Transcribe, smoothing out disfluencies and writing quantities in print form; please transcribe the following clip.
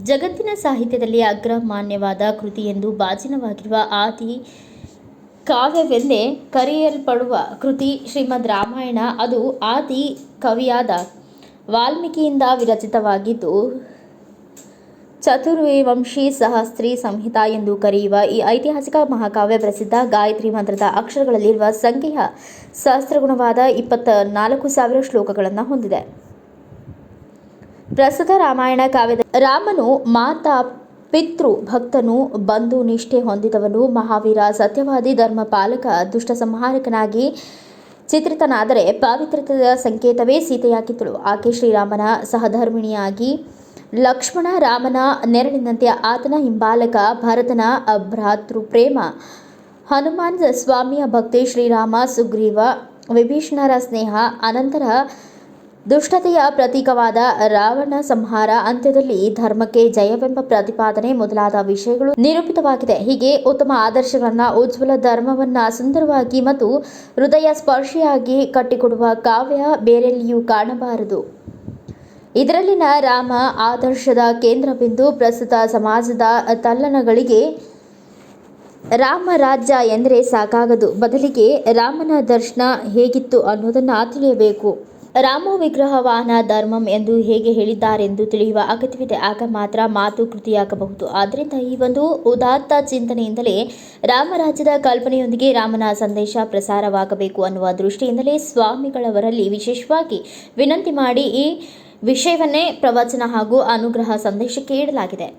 ಜಗತ್ತಿನ ಸಾಹಿತ್ಯದಲ್ಲಿ ಅಗ್ರಮಾನ್ಯವಾದ ಕೃತಿ ಎಂದು ಭಾಜನವಾಗಿರುವ ಆದಿ ಕಾವ್ಯವೆಂದೇ ಕರೆಯಲ್ಪಡುವ ಕೃತಿ ಶ್ರೀಮದ್ ರಾಮಾಯಣ. ಅದು ಆದಿ ಕವಿಯಾದ ವಾಲ್ಮೀಕಿಯಿಂದ ವಿರಚಿತವಾಗಿದ್ದು, ಚತುರ್ವೇವಂಶಿ ಸಹಸ್ರಿ ಸಂಹಿತಾ ಎಂದು ಕರೆಯುವ ಈ ಐತಿಹಾಸಿಕ ಮಹಾಕಾವ್ಯ ಪ್ರಸಿದ್ಧ ಗಾಯತ್ರಿ ಮಂತ್ರದ ಅಕ್ಷರಗಳಲ್ಲಿರುವ ಸಂಖ್ಯೆಯ ಸಹಸ್ರಗುಣವಾದ 24,000 ಶ್ಲೋಕಗಳನ್ನು ಹೊಂದಿದೆ. ಪ್ರಸ್ತುತ ರಾಮಾಯಣ ಕಾವ್ಯದ ರಾಮನು ಮಾತಾ ಪಿತೃ ಭಕ್ತನು, ಬಂಧು ನಿಷ್ಠೆ ಹೊಂದಿದವನು, ಮಹಾವೀರ, ಸತ್ಯವಾದಿ, ಧರ್ಮಪಾಲಕ, ದುಷ್ಟ ಸಂಹಾರಕನಾಗಿ ಚಿತ್ರಿತನಾದರೆ ಪಾವಿತ್ರ್ಯದ ಸಂಕೇತವೇ ಸೀತೆಯಾಗಿದ್ದಳು. ಆಕೆ ಶ್ರೀರಾಮನ ಸಹಧರ್ಮಿಣಿಯಾಗಿ, ಲಕ್ಷ್ಮಣ ರಾಮನ ನೆರಳಿನಂತೆ ಆತನ ಹಿಂಬಾಲಕ, ಭರತನ ಭ್ರಾತೃಪ್ರೇಮ, ಹನುಮಾನ್ ಸ್ವಾಮಿಯ ಭಕ್ತಿ, ಶ್ರೀರಾಮ ಸುಗ್ರೀವ ವಿಭೀಷಣರ ಸ್ನೇಹ, ಅನಂತರ ದುಷ್ಟತೆಯ ಪ್ರತೀಕವಾದ ರಾವಣ ಸಂಹಾರ, ಅಂತ್ಯದಲ್ಲಿ ಧರ್ಮಕ್ಕೆ ಜಯವೆಂಬ ಪ್ರತಿಪಾದನೆ ಮೊದಲಾದ ವಿಷಯಗಳು ನಿರೂಪಿತವಾಗಿದೆ. ಹೀಗೆ ಉತ್ತಮ ಆದರ್ಶಗಳನ್ನು, ಉಜ್ವಲ ಧರ್ಮವನ್ನು ಸುಂದರವಾಗಿ ಮತ್ತು ಹೃದಯ ಸ್ಪರ್ಶಿಯಾಗಿ ಕಟ್ಟಿಕೊಡುವ ಕಾವ್ಯ ಬೇರೆಲ್ಲಿಯೂ ಕಾಣಬಾರದು. ಇದರಲ್ಲಿನ ರಾಮ ಆದರ್ಶದ ಕೇಂದ್ರಬಿಂದು ಪ್ರಸ್ತುತ ಸಮಾಜದ ತಲ್ಲಣಗಳಿಗೆ ರಾಮ ರಾಜ್ಯ ಎಂದರೆ ಸಾಕಾಗದು. ಬದಲಿಗೆ ರಾಮನ ದರ್ಶನ ಹೇಗಿತ್ತು ಅನ್ನೋದನ್ನು ತಿಳಿಯಬೇಕು. ರಾಮೋ ವಿಗ್ರಹವಾನ ಧರ್ಮಂ ಎಂದು ಹೇಗೆ ಹೇಳಿದ್ದಾರೆಂದು ತಿಳಿಯುವ ಅಗತ್ಯವಿದೆ. ಆಗ ಮಾತ್ರ ಮಾತು ಕೃತಿಯಾಗಬಹುದು. ಆದ್ದರಿಂದ ಈ ಒಂದು ಉದಾತ್ತ ಚಿಂತನೆಯಿಂದಲೇ ರಾಮರಾಜ್ಯದ ಕಲ್ಪನೆಯೊಂದಿಗೆ ರಾಮನ ಸಂದೇಶ ಪ್ರಸಾರವಾಗಬೇಕು ಅನ್ನುವ ದೃಷ್ಟಿಯಿಂದಲೇ ಸ್ವಾಮಿಗಳವರಲ್ಲಿ ವಿಶೇಷವಾಗಿ ವಿನಂತಿ ಮಾಡಿ ಈ ವಿಷಯವನ್ನೇ ಪ್ರವಚನ ಹಾಗೂ ಅನುಗ್ರಹ ಸಂದೇಶಕ್ಕೆ ಇಡಲಾಗಿದೆ.